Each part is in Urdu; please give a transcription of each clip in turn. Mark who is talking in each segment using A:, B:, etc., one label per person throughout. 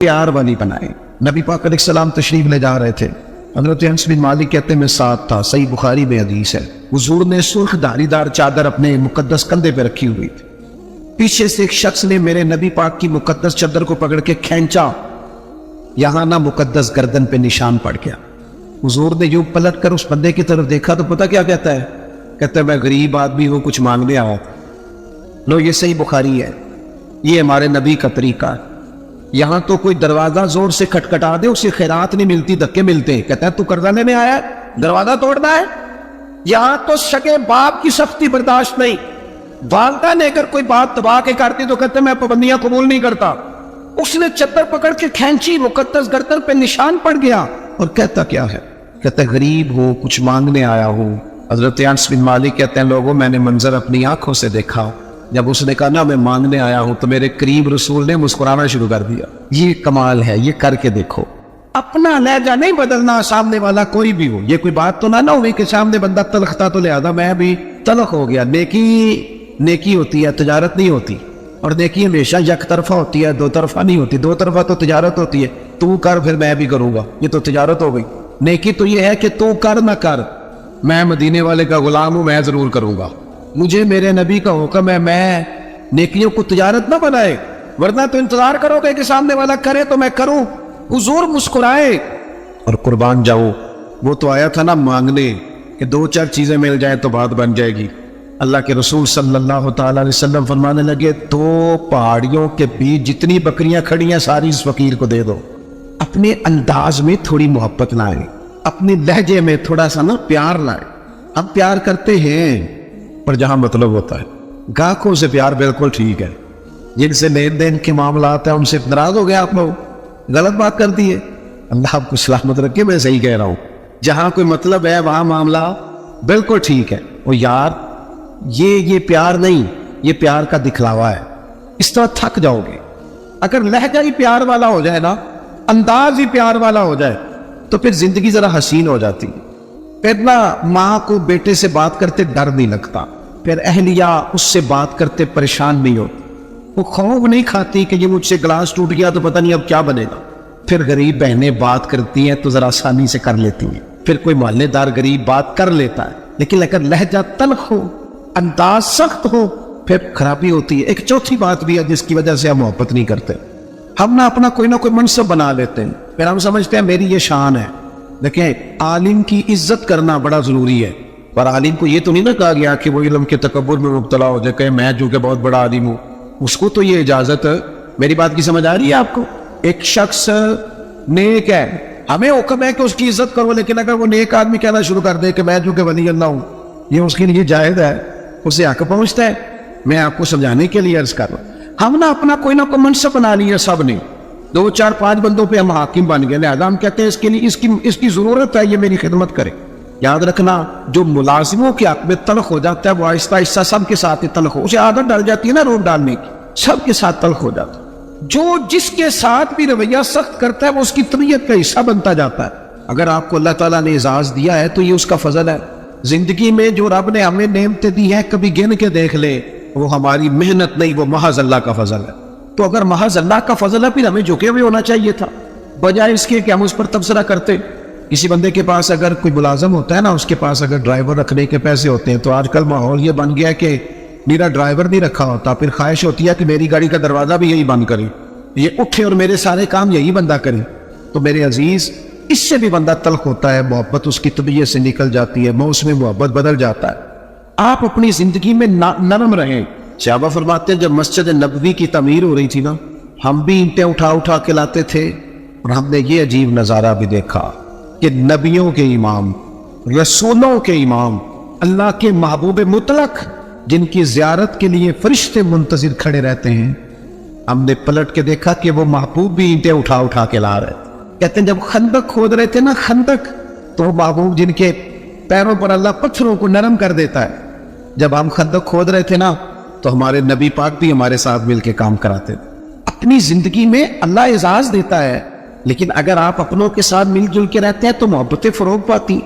A: پیار والی بنائے. نبی پاک علیہ السلام تشریف لے جا رہے تھے. حضرت انس بن مالک کہتے ہیں میں ساتھ تھا. صحیح بخاری میں حدیث ہے. حضور نے سرخ دھاری دار چادر اپنے مقدس کندھے پہ رکھی ہوئی تھی. پیچھے سے ایک شخص نے میرے نبی پاک کی مقدس چادر کو پکڑ کے کھینچا. یہاں نہ مقدس گردن پہ نشان پڑ گیا. حضور نے یوں پلٹ کر اس بندے کی طرف دیکھا تو پتہ کیا کہتا ہے؟ کہتا ہے میں غریب آدمی ہوں, کچھ مانگنے آیا تھا. لو یہ صحیح بخاری ہے. یہ ہمارے نبی کا طریقہ ہے. یہاں تو کوئی دروازہ زور سے کھٹکھٹا دے اسے خیرات نہیں ملتی, دھکے ملتے ہیں. کہتا ہے تو قرضہ لینے آیا ہے, دروازہ توڑنا ہے؟ یہاں تو شکے باپ کی سختی برداشت نہیں. والدہ نے اگر کوئی بات دبا کے کرتی تو کہتے میں پابندیاں قبول نہیں کرتا. اس نے چادر پکڑ کے کھینچی, مقدس گردن پہ نشان پڑ گیا. اور کہتا کیا ہے؟ کہتا ہے غریب ہوں, کچھ مانگنے آیا ہوں. حضرت انس بن مالک کہتے ہیں لوگوں میں نے منظر اپنی آنکھوں سے دیکھا. جب اس نے کہا نا میں مانگنے آیا ہوں تو میرے قریب رسول نے مسکرانا شروع کر دیا. یہ کمال ہے, یہ کر کے دیکھو. اپنا لہجہ نہیں بدلنا, سامنے والا کوئی بھی ہو. یہ کوئی بات تو نہ ہوئی کہ سامنے بندہ تلخ تھا تو لہذا میں بھی تلخ ہو گیا. نیکی ہوتی ہے, تجارت نہیں ہوتی. اور نیکی ہمیشہ یک طرفہ ہوتی ہے, دو طرفہ نہیں ہوتی. دو طرفہ تو تجارت ہوتی ہے. تو کر پھر میں بھی کروں گا, یہ تو تجارت ہو گئی. نیکی تو یہ ہے کہ تو کر نہ کر, میں مدینے والے کا غلام ہوں, میں ضرور کروں گا. مجھے میرے نبی کا حکم ہے میں نیکیوں کو تجارت نہ بنائے, ورنہ تو انتظار کرو گے کہ سامنے والا کرے تو میں کروں. حضور مسکرائے اور قربان جاؤ. وہ تو آیا تھا نا مانگنے کہ دو چار چیزیں مل جائیں تو بات بن جائے گی. اللہ کے رسول صلی اللہ تعالیٰ علیہ وسلم فرمانے لگے دو پہاڑیوں کے بیچ جتنی بکریاں کھڑی ہیں ساری اس فقیر کو دے دو. اپنے انداز میں تھوڑی محبت لائیں, اپنے لہجے میں تھوڑا سا نا پیار لائیں. ہم پیار کرتے ہیں پر جہاں مطلب ہوتا ہے. گاہکوں سے پیار بالکل ٹھیک ہے, جن سے لین دین کے معاملات ہیں ان سے ناراض ہو گیا آپ لوگ, غلط بات کر دی ہے. اللہ آپ کو سلامت رکھے, میں صحیح کہہ رہا ہوں. جہاں کوئی مطلب ہے وہاں معاملہ بالکل ٹھیک ہے. وہ یار یہ پیار نہیں, یہ پیار کا دکھلاوا ہے. اس طرح تھک جاؤ گے. اگر لہجہ ہی پیار والا ہو جائے نا, انداز ہی پیار والا ہو جائے تو پھر زندگی ذرا حسین ہو جاتی. پھر نہ ماں کو بیٹے سے بات کرتے ڈر نہیں لگتا, پھر اہلیہ اس سے بات کرتے پریشان نہیں ہوتی. وہ خوف نہیں کھاتی کہ یہ مجھ سے گلاس ٹوٹ گیا تو پتہ نہیں اب کیا بنے گا. پھر غریب بہنیں بات کرتی ہیں تو ذرا آسانی سے کر لیتی ہیں. پھر کوئی محلے دار غریب بات کر لیتا ہے, لیکن اگر لہجہ تلخ ہو, انداز سخت ہو, پھر خرابی ہوتی ہے. ایک چوتھی بات بھی ہے جس کی وجہ سے ہم محبت نہیں کرتے. ہم نہ اپنا کوئی نہ کوئی منصب بنا لیتے ہیں, پھر ہم سمجھتے ہیں میری یہ شان ہے. دیکھیں عالم کی عزت کرنا بڑا ضروری ہے, پر عالم کو یہ تو نہیں نہ کہا گیا کہ وہ علم کے تکبر میں مبتلا ہو جائے کہ میں جو کہ بہت بڑا عالم ہوں. اس کو تو یہ اجازت, میری بات کی سمجھ آ رہی ہے آپ کو؟ ایک شخص نیک ہے, ہمیں حکم ہے کہ اس کی عزت کرو, لیکن اگر وہ نیک آدمی کہنا شروع کر دے کہ میں جو کہ ولی اللہ ہوں, یہ اس کے لیے جائز ہے, اسے حق پہنچتا ہے. میں آپ کو سمجھانے کے لیے عرض کر رہا ہوں. ہم نے اپنا کوئی نہ کوئی منصب بنا لیا سب نے, 2 4 5 بندوں پہ ہم حاکم بن گئے. لہذا ہم کہتے ہیں اس کے لیے اس کی ضرورت ہے, یہ میری خدمت کرے. یاد رکھنا جو ملازموں کے حق میں تلخ ہو جاتا ہے وہ آہستہ آہستہ سب کے ساتھ ہی تلخ ہو, اسے عادت ڈال جاتی ہے نا روٹ ڈالنے کی, سب کے ساتھ تلخ ہو جاتا ہے. جو جس کے ساتھ بھی رویہ سخت کرتا ہے وہ اس کی طبیعت کا حصہ بنتا جاتا ہے. اگر آپ کو اللہ تعالیٰ نے اعزاز دیا ہے تو یہ اس کا فضل ہے. زندگی میں جو رب نے ہمیں نعمتیں دی ہیں کبھی گن کے دیکھ لے, وہ ہماری محنت نہیں, وہ محض اللہ کا فضل ہے. تو اگر محض اللہ کا فضل ہے پھر ہمیں جھکے ہوئے ہونا چاہیے تھا, بجائے اس کے کہ ہم اس پر تبصرہ کرتے. کسی بندے کے پاس اگر کوئی ملازم ہوتا ہے نا, اس کے پاس اگر ڈرائیور رکھنے کے پیسے ہوتے ہیں, تو آج کل ماحول یہ بن گیا کہ میرا ڈرائیور نہیں رکھا ہوتا, پھر خواہش ہوتی ہے کہ میری گاڑی کا دروازہ بھی یہی بند کرے, یہ اٹھے اور میرے سارے کام یہی بندہ کرے. تو میرے عزیز اس سے بھی بندہ تلخ ہوتا ہے, محبت اس کی طبیعت سے نکل جاتی ہے, موسم محبت بدل جاتا ہے. آپ اپنی زندگی میں نرم رہیں. صحابہ فرماتے ہیں جب مسجد نبوی کی تعمیر ہو رہی تھی نا, ہم بھی اینٹیں اٹھا کے لاتے تھے, اور ہم نے یہ عجیب نظارہ بھی دیکھا کہ نبیوں کے امام, رسولوں کے امام, اللہ کے محبوب مطلق, جن کی زیارت کے لیے فرشتے منتظر کھڑے رہتے ہیں, ہم نے پلٹ کے دیکھا کہ وہ محبوب بھی اینٹیں اٹھا کے لا رہے تھے. کہتے ہیں جب خندق کھود رہے تھے نا, خندق, تو وہ محبوب جن کے پیروں پر اللہ پتھروں کو نرم کر دیتا ہے, جب ہم خندق کھود رہے تھے نا تو ہمارے نبی پاک بھی ہمارے ساتھ مل کے کام کراتے تھے. اپنی زندگی میں اللہ اعزاز دیتا ہے, لیکن اگر آپ اپنوں کے ساتھ مل جل کے رہتے ہیں تو محبتیں فروغ پاتی,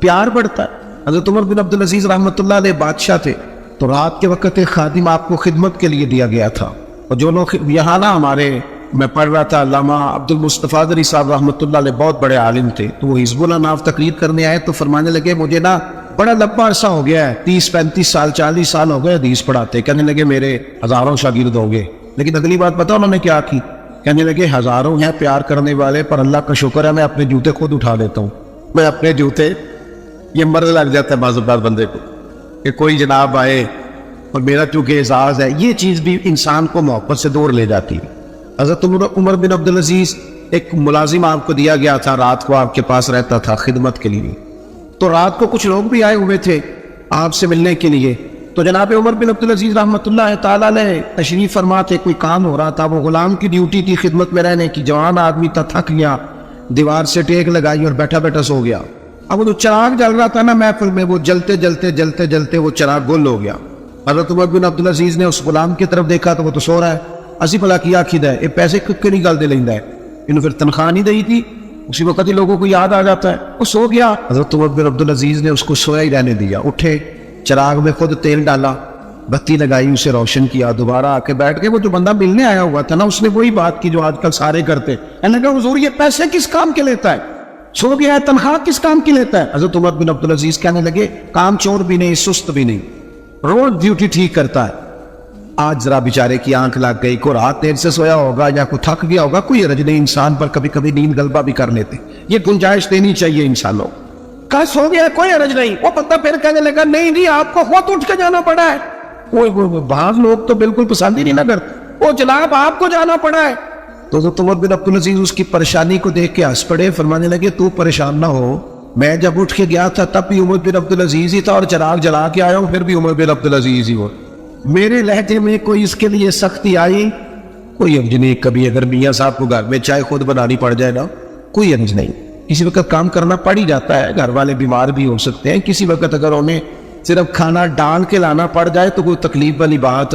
A: پیار بڑھتا ہے. حضرت عمر بن عبدالعزیز رحمۃ اللہ علیہ بادشاہ تھے, تو رات کے وقت ایک خادم آپ کو خدمت کے لیے دیا گیا تھا, اور جو لوگ یہاں نا ہمارے میں پڑھ رہا تھا علامہ عبد المصطفیٰ ذری صاحب رحمۃ اللہ علیہ بہت بڑے عالم تھے، تو وہ حزب اللہ ناف تقریر کرنے آئے تو فرمانے لگے مجھے نا بڑا لمبا عرصہ ہو گیا ہے، 30-35 سال 40 سال ہو گئے حدیث پڑھاتے، کہنے لگے میرے ہزاروں شاگرد ہو گئے، لیکن اگلی بات پتہ انہوں نے کیا کی، کہنے لگے ہزاروں ہیں پیار کرنے والے، پر اللہ کا شکر ہے میں اپنے جوتے خود اٹھا لیتا ہوں، میں اپنے جوتے، یہ مرض لگ جاتا ہے بعض اوقات بندے کو کہ کوئی جناب آئے اور میرا چونکہ اعزاز ہے، یہ چیز بھی انسان کو محبت سے دور لے جاتی ہے۔ حضرت عمر بن عبدالعزیز ایک ملازم آپ کو دیا گیا تھا، رات کو آپ کے پاس رہتا تھا خدمت کے لیے، تو رات کو کچھ لوگ بھی آئے ہوئے تھے آپ سے ملنے کے لیے، تو جناب عمر بن عبدالعزیز رحمۃ اللہ تعالیٰ علیہ تشریف فرما تھے، کوئی کام ہو رہا تھا، وہ غلام کی ڈیوٹی تھی خدمت میں رہنے کی، جوان آدمی تھا، تھک گیا، دیوار سے ٹیک لگائی اور بیٹھا بیٹھا سو گیا۔ اب وہ جو چراغ جل رہا تھا نا محفل میں، وہ جلتے جلتے جلتے جلتے وہ چراغ گل ہو گیا۔ حضرت عمر بن عبدالعزیز نے اس غلام کی طرف دیکھا تو وہ تو سو رہا ہے، اسی بھلا کیا کھدا ہے، یہ پیسے کیوں نہیں گل دے لینا ہے، انہوں پھر تنخواہ نہیں دی تھی، اسی وقت ہی لوگوں کو یاد آ جاتا ہے، وہ سو گیا۔ حضرت عمر بن عبدالعزیز نے اس کو سویا ہی رہنے دیا، اٹھے، چراغ میں خود تیل ڈالا، بتی لگائی، اسے روشن کیا، دوبارہ آ کے بیٹھ گئے۔ وہ جو بندہ ملنے آیا ہوا تھا نا، اس نے وہی بات کی جو آج کل سارے کرتے، میں نے کہا حضور یہ پیسے کس کام کے لیتا ہے، سو گیا ہے، تنخواہ کس کام کی لیتا ہے؟ حضرت عمر بن عبدالعزیز کہنے لگے کام چور بھی نہیں، سست بھی نہیں، روز ڈیوٹی ٹھیک کرتا ہے، آج ذرا بیچارے کی آنکھ لگ گئی، کوئی رات دیر سے سویا ہوگا یا کوئی تھک گیا ہوگا، کوئی حرج نہیں، انسان پر کبھی کبھی نیند غلبہ بھی کر لیتے، یہ گنجائش دینی چاہیے انسانوں۔ کہا سو گیا کوئی حرج نہیں، وہ بندہ پھر کہنے لگا نہیں جی آپ کو خود اٹھ کے جانا پڑا ہے، بعض لوگ تو بالکل پسند ہی نہیں نہ کرتے، وہ جناب آپ کو جانا پڑا ہے۔ تو حضرت عمر بن عبدالعزیز اس کی پریشانی کو دیکھ کے ہنس پڑے، فرمانے لگے تو پریشان نہ ہو، میں جب اٹھ کے گیا تھا تب بھی عمر بن عبدالعزیز ہی تھا، اور چراغ جلا کے آیا ہوں پھر بھی عمر بن عبدالعزیز ہی ہو۔ میرے لہجے میں کوئی اس کے لیے سختی آئی کوئی حرج نہیں، کبھی اگر میاں صاحب کو گھر میں چائے خود بنانی پڑ جائے نا کوئی حرج نہیں، کسی وقت کام کرنا پڑ ہی جاتا ہے، گھر والے بیمار بھی ہو سکتے ہیں، کسی وقت اگر انہیں صرف کھانا ڈال کے لانا پڑ جائے تو کوئی تکلیف والی بات،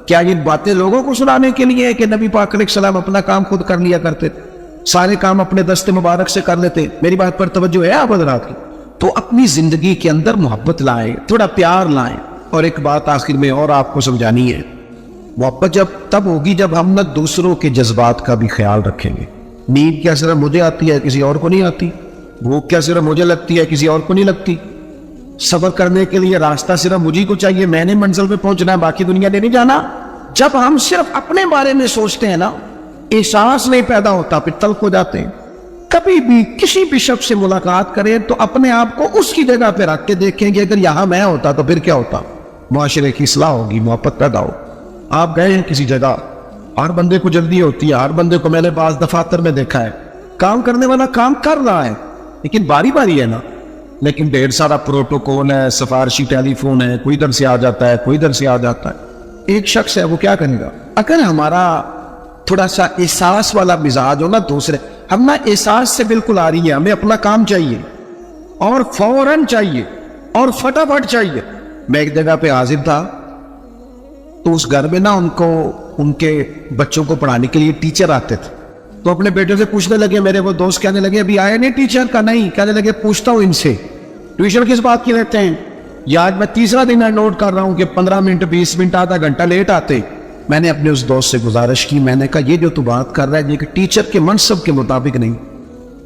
A: کیا یہ باتیں لوگوں کو سنانے کے لیے ہے کہ نبی پاک علیہ السلام اپنا کام خود کر لیا کرتے تھے، سارے کام اپنے دست مبارک سے کر لیتے؟ میری بات پر توجہ ہے آپ حضرات کی؟ تو اپنی زندگی کے اندر محبت لائیں، تھوڑا پیار لائیں۔ اور ایک بات آخر میں اور آپ کو سمجھانی ہے، محبت جب تب ہوگی جب ہم نہ دوسروں کے جذبات کا بھی خیال رکھیں گے۔ نیند کیا صرف مجھے آتی ہے کسی اور کو نہیں آتی، بھوک کیا صرف مجھے لگتی ہے کسی اور کو نہیں لگتی، سفر کرنے کے لیے راستہ صرف مجھے کو چاہیے، میں نے منزل پہ پہنچنا ہے، باقی دنیا نے نہیں جانا۔ جب ہم صرف اپنے بارے میں سوچتے ہیں نا، احساس نہیں پیدا ہوتا، پھر تلخ ہو جاتے ہیں۔ کبھی بھی کسی بھی شخص سے ملاقات کریں تو اپنے آپ کو اس کی جگہ پہ رکھ کے دیکھیں کہ اگر یہاں میں ہوتا تو پھر کیا ہوتا، معاشرے کی اصلاح ہوگی، محبت پیدا ہو۔ آپ گئے ہیں کسی جگہ، ہر بندے کو جلدی ہوتی ہے، ہر بندے کو میں نے بعض دفاتر میں دیکھا ہے، کام کرنے والا کام کر رہا ہے لیکن باری باری ہے نا، لیکن ڈھیر سارا پروٹوکول ہے، سفارشی ٹیلی فون ہے، کوئی ادھر سے آ جاتا ہے، کوئی ادھر سے آ جاتا ہے۔ ایک شخص ہے وہ کیا کرے گا؟ اگر ہمارا تھوڑا سا احساس والا مزاج ہو نا، دوسرے ہم نا احساس سے بالکل آ رہی ہے، ہمیں اپنا کام چاہیے اور فوراً چاہیے اور فٹافٹ چاہیے۔ میں ایک جگہ پہ حاضر تھا تو اس گھر میں نا ان کے بچوں کو پڑھانے کے لیے ٹیچر آتے تھے، تو اپنے بیٹے سے پوچھنے لگے، میرے وہ دوست کہنے لگے ابھی آئے نہیں ٹیچر کا؟ نہیں، کہنے لگے پوچھتا ہوں ان سے ٹیوشن کس بات کی لیتے ہیں، یا آج میں تیسرا دن نوٹ کر رہا ہوں کہ 15 منٹ 20 منٹ آدھا گھنٹہ لیٹ آتے۔ میں نے اپنے اس دوست سے گزارش کی، میں نے کہا یہ جو تو بات کر رہا ہے یہ کہ ٹیچر کے منصب کے مطابق نہیں،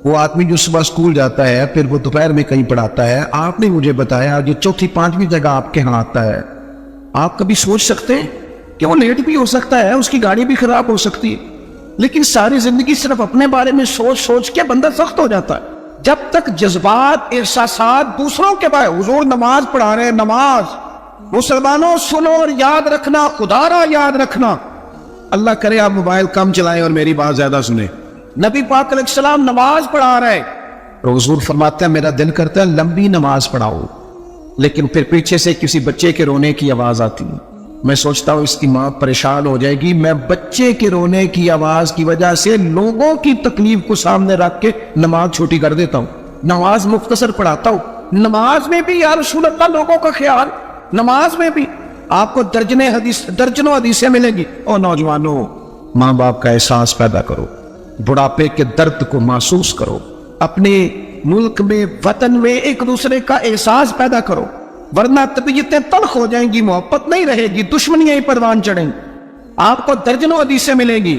A: وہ آدمی جو صبح اسکول جاتا ہے پھر وہ دوپہر میں کہیں پڑھاتا ہے، آپ نے مجھے بتایا یہ چوتھی پانچویں جگہ آپ کے ہاں آتا ہے۔ آپ کبھی سوچ سکتے ہیں کہ وہ لیٹ بھی ہو سکتا ہے، اس کی گاڑی بھی خراب ہو سکتی ہے، لیکن ساری زندگی صرف اپنے بارے میں سوچ سوچ کے بندہ سخت ہو جاتا ہے۔ جب تک جذبات احساسات دوسروں کے بارے، حضور نماز پڑھا رہے ہیں، نماز، مسلمانوں سنو اور یاد رکھنا، خدا را یاد رکھنا، اللہ کرے آپ موبائل کم چلائیں اور میری بات زیادہ سنیں۔ نبی پاک علیہ السلام نماز پڑھا رہے ہیں، حضور فرماتے ہیں میرا دل کرتا ہے لمبی نماز پڑھاؤ، لیکن پھر پیچھے سے کسی بچے کے رونے کی آواز آتی ہے، میں سوچتا ہوں اس کی ماں پریشان ہو جائے گی، میں بچے کے رونے کی آواز کی وجہ سے لوگوں کی تکلیف کو سامنے رکھ کے نماز چھوٹی کر دیتا ہوں، نماز مختصر پڑھاتا ہوں۔ نماز میں بھی یا رسول اللہ لوگوں کا خیال، نماز میں بھی آپ کو درجنوں حدیثیں ملیں گی۔ اور نوجوانوں، ماں باپ کا احساس پیدا کرو، بڑھاپے کے درد کو محسوس کرو، اپنے ملک میں وطن میں ایک دوسرے کا احساس پیدا کرو، ورنہ طبیعتیں تلخ ہو جائیں گی، محبت نہیں رہے گی، دشمنیاں ہی پروان چڑھیں گی۔ آپ کو درجنوں حدیثیں ملیں گی،